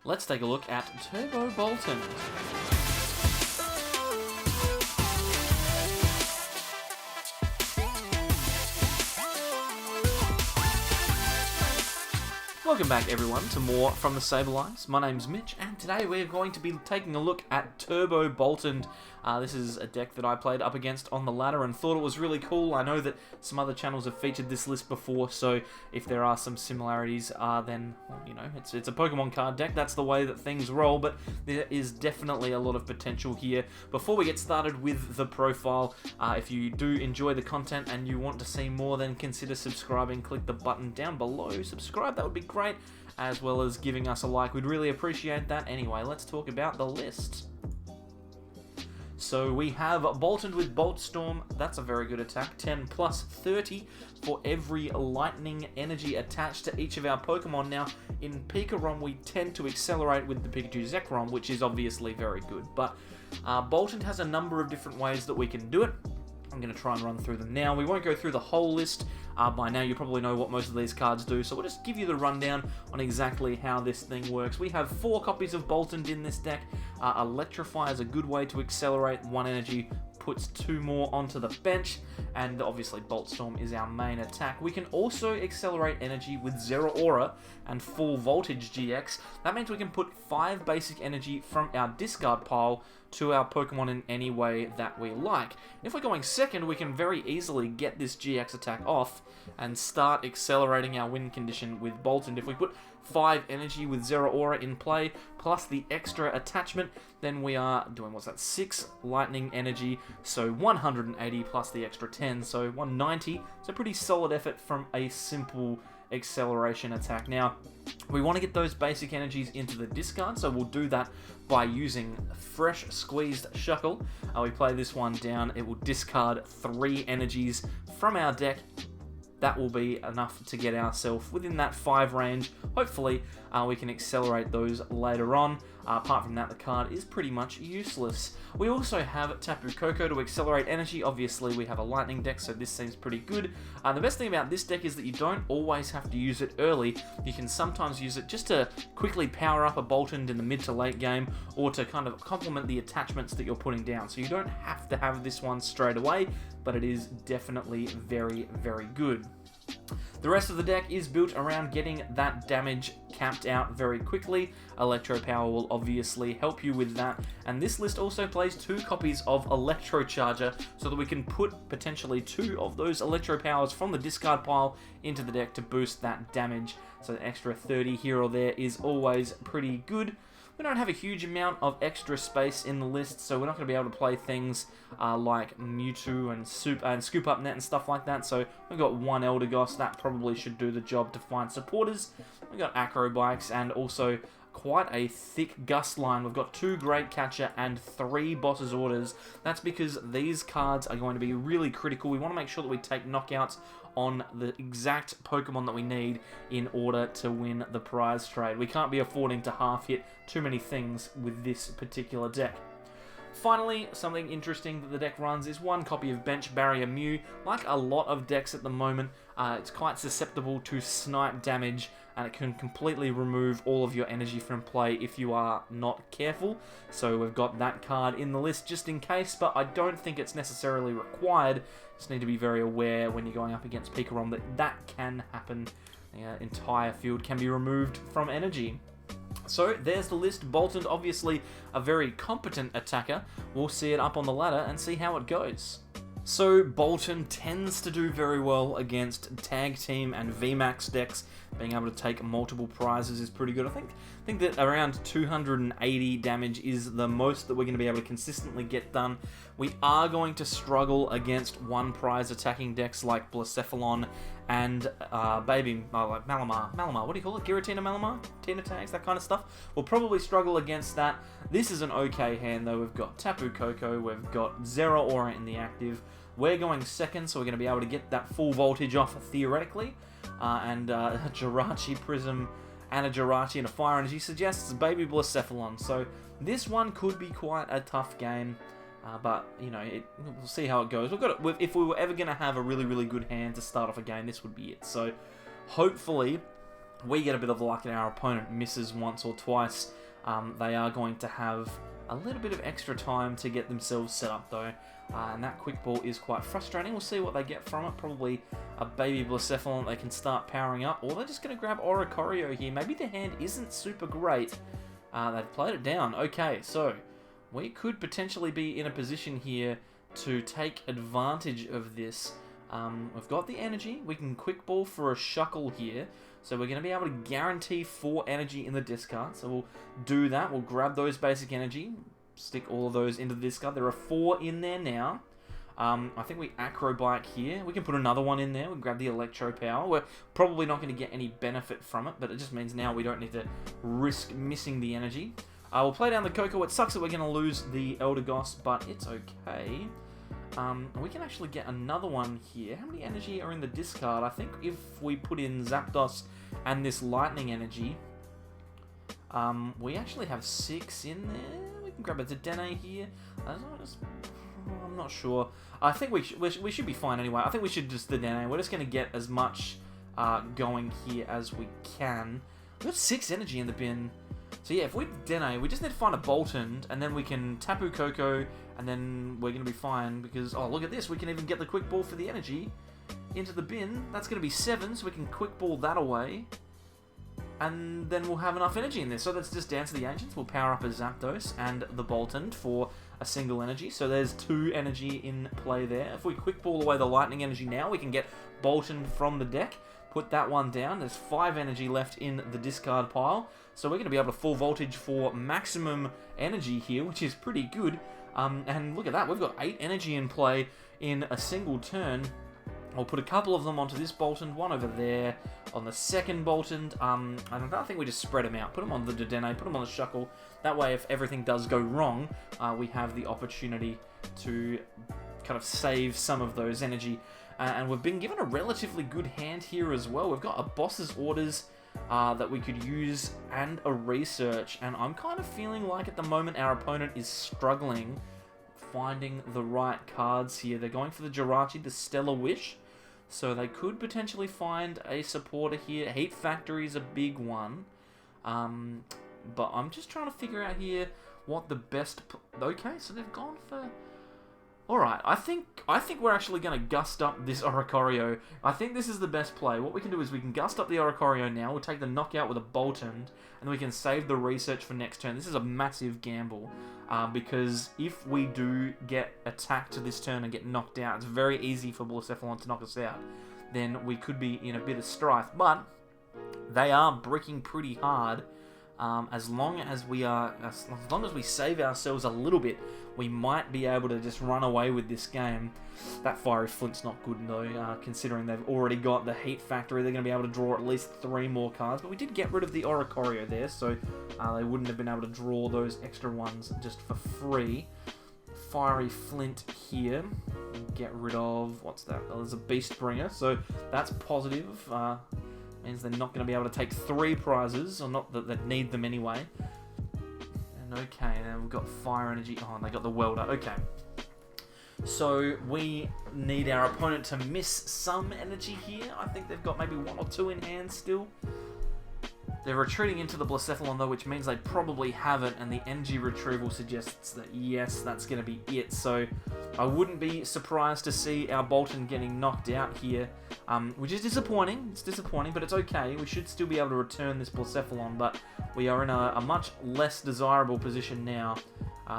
let's take a look at Turbo Boltund. Welcome back everyone to more from the Sableyes. My name's Mitch and today we're going to be taking a look at Turbo Boltund. This is a deck that I played up against on the ladder and thought it was really cool. I know that some other channels have featured this list before, so if there are some similarities, then, well, you know, it's a Pokemon card deck. That's the way that things roll, but there is definitely a lot of potential here. Before we get started with the profile, if you do enjoy the content and you want to see more, then consider subscribing. Click the button down below. Subscribe, that would be great, as well as giving us a like. We'd really appreciate that. Anyway, let's talk about the list. So we have Boltund with Bolt Storm. That's a very good attack. 10 plus 30 for every lightning energy attached to each of our Pokemon. Now, in Pikarom, we tend to accelerate with the Pikachu Zekrom, which is obviously very good. But Boltund has a number of different ways that we can do it. I'm going to try and run through them now. We won't go through the whole list. By now you probably know what most of these cards do, so we'll just give you the rundown on exactly how this thing works. We have 4 copies of Boltund in this deck. Electrify is a good way to accelerate 1 energy, puts 2 more onto the bench, and obviously Bolt Storm is our main attack. We can also accelerate energy with Zeraora and Full Voltage GX. That means we can put 5 basic energy from our discard pile to our Pokemon in any way that we like. If we're going second, we can very easily get this GX attack off and start accelerating our win condition with Boltund. If we put 5 energy with Zeraora in play, plus the extra attachment, then we are doing, what's that, 6 lightning energy, so 180 plus the extra 10, so 190. It's a pretty solid effort from a simple acceleration attack. Now, we want to get those basic energies into the discard, so we'll do that by using Fresh Squeezed Shuckle. We play this one down, it will discard 3 energies from our deck. That will be enough to get ourselves within that 5 range. Hopefully, we can accelerate those later on. Apart from that, the card is pretty much useless. We also have Tapu Koko to accelerate energy. Obviously, we have a lightning deck, so this seems pretty good. The best thing about this deck is that you don't always have to use it early. You can sometimes use it just to quickly power up a Boltund in the mid to late game, or to kind of complement the attachments that you're putting down. So you don't have to have this one straight away, but it is definitely very, very good. The rest of the deck is built around getting that damage capped out very quickly. Electro Power will obviously help you with that, and this list also plays 2 copies of Electrocharger so that we can put potentially 2 of those Electro Powers from the discard pile into the deck to boost that damage. So an extra 30 here or there is always pretty good. We don't have a huge amount of extra space in the list, so we're not going to be able to play things like Mewtwo and Scoop Up Net and stuff like that. So we've got 1 Eldegoss, that probably should do the job to find supporters. We've got Acro Bikes and also quite a thick Gust line. We've got 2 Great Catcher and 3 Boss's Orders. That's because these cards are going to be really critical. We want to make sure that we take knockouts on the exact Pokemon that we need in order to win the prize trade. We can't be affording to half hit too many things with this particular deck. Finally, something interesting that the deck runs is 1 copy of Bench Barrier Mew. Like a lot of decks at the moment, it's quite susceptible to snipe damage, and it can completely remove all of your energy from play if you are not careful. So we've got that card in the list just in case, but I don't think it's necessarily required. Just need to be very aware when you're going up against Pikarom that that can happen. The entire field can be removed from energy. So there's the list. Boltund, obviously a very competent attacker. We'll see it up on the ladder and see how it goes. So Boltund tends to do very well against Tag Team and VMAX decks. Being able to take multiple prizes is pretty good. I think that around 280 damage is the most that we're going to be able to consistently get done. We are going to struggle against 1 prize attacking decks like Blacephalon and like Malamar, what do you call it? Giratina Malamar? Tina Tags, that kind of stuff. We'll probably struggle against that. This is an okay hand though. We've got Tapu Koko, we've got Zeraora in the active. We're going second, so we're going to be able to get that full voltage off theoretically. And a Jirachi Prism and a Jirachi and a Fire Energy suggests Baby Blacephalon. So this one could be quite a tough game. But, you know, we'll see how it goes. If we were ever going to have a really, really good hand to start off a game, this would be it. So, hopefully, we get a bit of luck and our opponent misses once or twice, they are going to have a little bit of extra time to get themselves set up though. And that quick ball is quite frustrating. We'll see what they get from it. Probably a baby Blacephalon they can start powering up, or they're just going to grab Oricorio here. Maybe the hand isn't super great. They've played it down. Okay, so we could potentially be in a position here to take advantage of this. We've got the energy. We can quick ball for a Shuckle here. So we're going to be able to guarantee 4 energy in the discard. So we'll do that. We'll grab those basic energy. Stick all of those into the discard. There are 4 in there now. I think we Acro Bike here. We can put another one in there. We'll grab the Electro Power. We're probably not going to get any benefit from it, but it just means now we don't need to risk missing the energy. We'll play down the Koko. It sucks that we're going to lose the Eldegoss, but it's okay. We can actually get another one here. How many energy are in the discard? I think if we put in Zapdos and this Lightning Energy, we actually have 6 in there. We can grab a Dedenne here. I'm not sure. I think we should be fine anyway. I think we should just Dedenne. We're just going to get as much going here as we can. We've got 6 energy in the bin. So yeah, if we Dedenne, we just need to find a Boltund, and then we can Tapu Koko, and then we're going to be fine, because, oh, look at this, we can even get the quick ball for the energy into the bin. That's going to be 7, so we can quick ball that away, and then we'll have enough energy in there. So let's just Dance of the Ancients. We'll power up a Zapdos and the Boltund for a single energy. So there's 2 energy in play there. If we quick ball away the Lightning Energy now, we can get Boltund from the deck. Put that one down. There's 5 energy left in the discard pile. So we're going to be able to full voltage for maximum energy here, which is pretty good. And look at that. We've got 8 energy in play in a single turn. I'll put a couple of them onto this Boltund, one over there on the second Boltund. I think we just spread them out. Put them on the Dedenne, put them on the Shuckle. That way, if everything does go wrong, we have the opportunity to kind of save some of those energy. And we've been given a relatively good hand here as well. We've got a Boss's Orders that we could use and a Research. And I'm kind of feeling like at the moment our opponent is struggling finding the right cards here. They're going for the Jirachi, the Stellar Wish. So they could potentially find a supporter here. Heat Factory is a big one. But I'm just trying to figure out here what the best... Okay, so they've gone for... Alright, I think we're actually going to gust up this Oricorio. I think this is the best play. What we can do is we can gust up the Oricorio now. We'll take the knockout with a Boltund, and we can save the Research for next turn. This is a massive gamble, because if we do get attacked this turn and get knocked out, it's very easy for Blacephalon to knock us out. Then we could be in a bit of strife, but they are bricking pretty hard. As long as we save ourselves a little bit, we might be able to just run away with this game. That Fiery Flint's not good though, considering they've already got the Heat Factory. They're going to be able to draw at least 3 more cards, but we did get rid of the Oricorio there, so they wouldn't have been able to draw those extra ones just for free. Fiery Flint here. Get rid of, what's that? Oh, there's a Beast Bringer, so that's positive. Means they're not going to be able to take 3 prizes, or not that need them anyway. And okay, then we've got Fire Energy. Oh, and they got the Welder. Okay. So we need our opponent to miss some energy here. I think they've got maybe 1 or 2 in hand still. They're retreating into the Blacephalon though, which means they probably have it, and the energy retrieval suggests that yes, that's going to be it. So I wouldn't be surprised to see our Boltund getting knocked out here, which is disappointing. It's disappointing, but it's okay. We should still be able to return this Blacephalon, but we are in a much less desirable position now.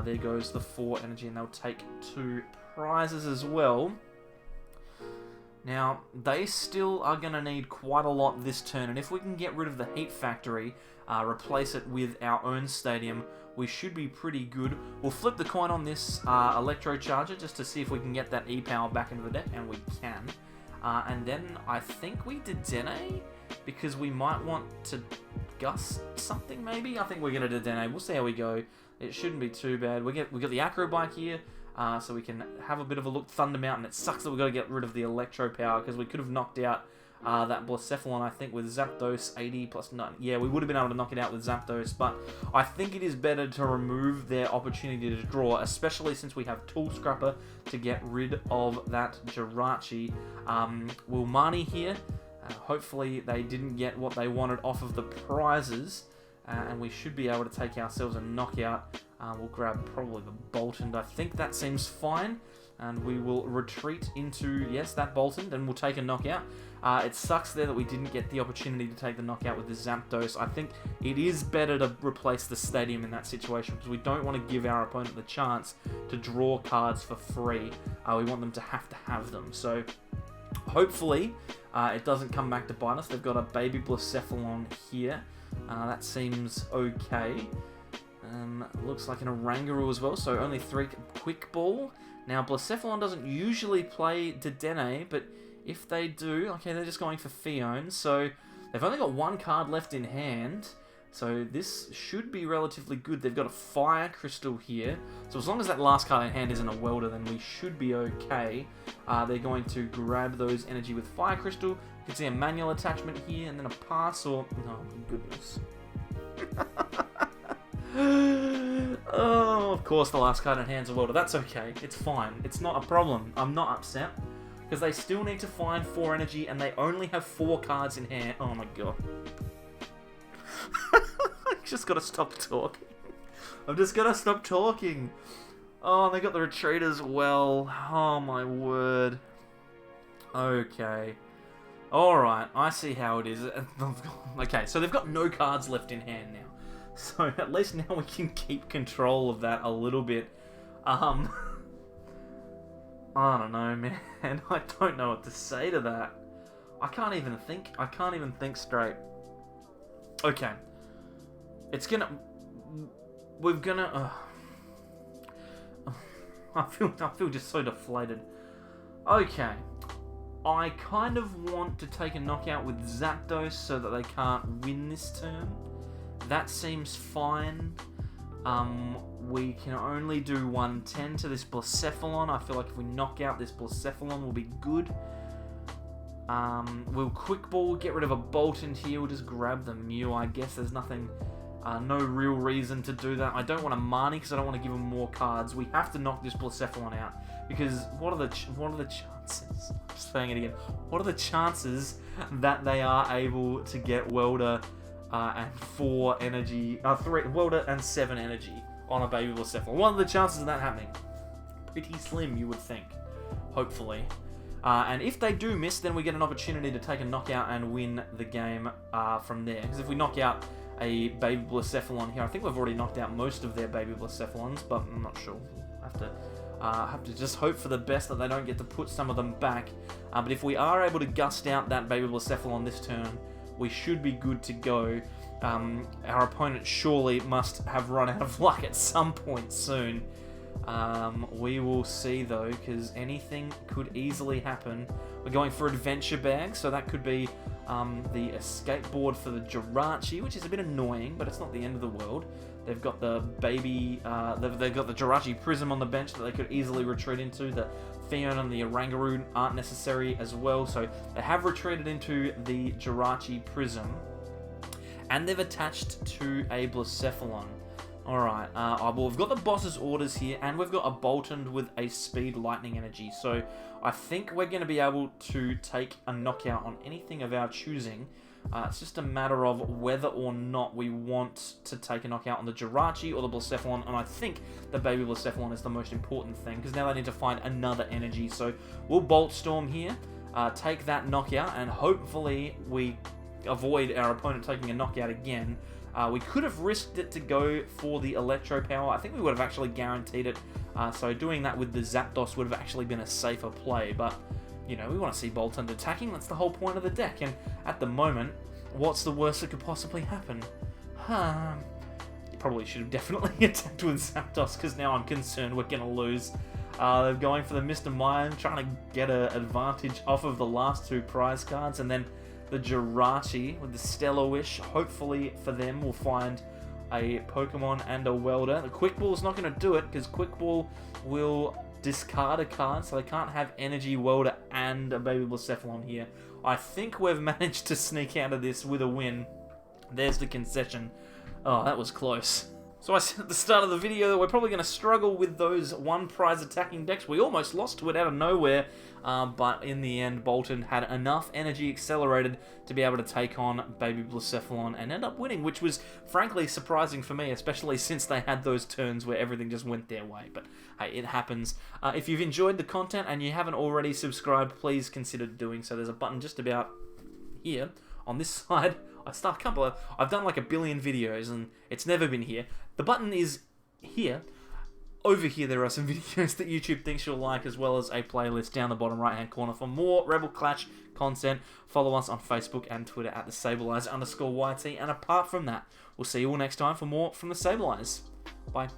There goes the 4 energy, and they'll take 2 prizes as well. Now, they still are going to need quite a lot this turn, and if we can get rid of the Heat Factory, replace it with our own stadium, we should be pretty good. We'll flip the coin on this Electrocharger just to see if we can get that E-Power back into the deck, and we can. And then I think we Dedenne, because we might want to gust something maybe. I think we're going to Dedenne. We'll see how we go. It shouldn't be too bad. We got the Acro Bike here. So we can have a bit of a look. Thunder Mountain. It sucks that we've got to get rid of the Electro Power, because we could have knocked out that Blacephalon, I think, with Zapdos 80 plus 9. Yeah, we would have been able to knock it out with Zapdos, but I think it is better to remove their opportunity to draw, especially since we have Tool Scrapper to get rid of that Jirachi. We'll Marnie here. Hopefully they didn't get what they wanted off of the prizes, and we should be able to take ourselves a knockout. We'll grab probably the Boltund. I think that seems fine. And we will retreat into, yes, that Boltund, and we'll take a knockout. It sucks there that we didn't get the opportunity to take the knockout with the Zapdos. I think it is better to replace the stadium in that situation, because we don't want to give our opponent the chance to draw cards for free. We want them to have them. So hopefully it doesn't come back to bite us. They've got a Baby Blacephalon here. That seems okay. Looks like an Oranguru as well, so only 3 Quick Ball. Now, Blacephalon doesn't usually play Dedenne, but if they do, okay, they're just going for Fion, so they've only got 1 card left in hand, so this should be relatively good. They've got a Fire Crystal here, so as long as that last card in hand isn't a Welder, then we should be okay. They're going to grab those energy with Fire Crystal. You can see a manual attachment here, and then a pass, or... oh, my goodness. Oh, of course the last card in hand's a Welder. That's okay. It's fine. It's not a problem. I'm not upset. Because they still need to find 4 energy and they only have 4 cards in hand. Oh my god. I've just got to stop talking. I've just got to stop talking. Oh, they got the retreat as well. Oh my word. Okay. Alright, I see how it is. Okay, so they've got no cards left in hand now. So at least now we can keep control of that a little bit. I don't know, man. I don't know what to say to that. I can't even think straight. Okay. We're gonna... I feel just so deflated. Okay. I kind of want to take a knockout with Zapdos so that they can't win this turn. That seems fine. We can only do 110 to this Blacephalon. I feel like if we knock out this Blacephalon, we'll be good. We'll Quick Ball, get rid of a Boltund here. We'll just grab the Mew. I guess there's nothing, no real reason to do that. I don't want a Marnie because I don't want to give him more cards. We have to knock this Blacephalon out because what are the chances? I'm just saying it again. What are the chances that they are able to get Welder and 4 energy, 3 Welder and 7 energy on a Baby Blacephalon? What are the chances of that happening? Pretty slim, you would think. Hopefully. And if they do miss, then we get an opportunity to take a knockout and win the game from there. Because if we knock out a Baby Blacephalon here, I think we've already knocked out most of their Baby Blacephalons, but I'm not sure. Have to just hope for the best that they don't get to put some of them back. But if we are able to gust out that Baby Blacephalon this turn, we should be good to go. Our opponent surely must have run out of luck at some point soon. We will see though, because anything could easily happen. We're going for Adventure Bag, so that could be the escape board for the Jirachi, which is a bit annoying, but it's not the end of the world. They've got the baby, they've got the Jirachi Prism on the bench that they could easily retreat into. The Fion and the Oranguru aren't necessary as well, so they have retreated into the Jirachi Prism. And they've attached to a Blacephalon. Alright, well, we've got the boss's orders here, and we've got a Boltund with a speed lightning energy. So I think we're going to be able to take a knockout on anything of our choosing. It's just a matter of whether or not we want to take a knockout on the Jirachi or the Blacephalon, and I think the Baby Blacephalon is the most important thing, because now they need to find another energy. So we'll Bolt Storm here, take that knockout, and hopefully we avoid our opponent taking a knockout again. We could have risked it to go for the Electro Power. I think we would have actually guaranteed it, so doing that with the Zapdos would have actually been a safer play, but you know, we want to see Boltund attacking. That's the whole point of the deck, and at the moment, what's the worst that could possibly happen? You probably should have definitely attacked with Zapdos, because now I'm concerned we're going to lose. They're going for the Mr. Mime, trying to get an advantage off of the last 2 prize cards, and then the Jirachi with the Stellar Wish. Hopefully for them, we'll find a Pokemon and a Welder. The Quick Ball is not going to do it, because Quick Ball will discard a card, so they can't have Energy, Welder, and a Baby Blacephalon here. I think we've managed to sneak out of this with a win. There's the concession. Oh, that was close. So I said at the start of the video that we're probably going to struggle with those one prize attacking decks. We almost lost to it out of nowhere, but in the end, Boltund had enough energy accelerated to be able to take on Baby Blacephalon and end up winning, which was frankly surprising for me, especially since they had those turns where everything just went their way. But hey, it happens. If you've enjoyed the content and you haven't already subscribed, please consider doing so. There's a button just about here on this side. I've done like a billion videos and it's never been here. The button is here. Over here there are some videos that YouTube thinks you'll like, as well as a playlist down the bottom right hand corner for more Rebel Clash content. Follow us on Facebook and Twitter at @thesableize_YT, and apart from that, we'll see you all next time for more from the Sableize. Bye.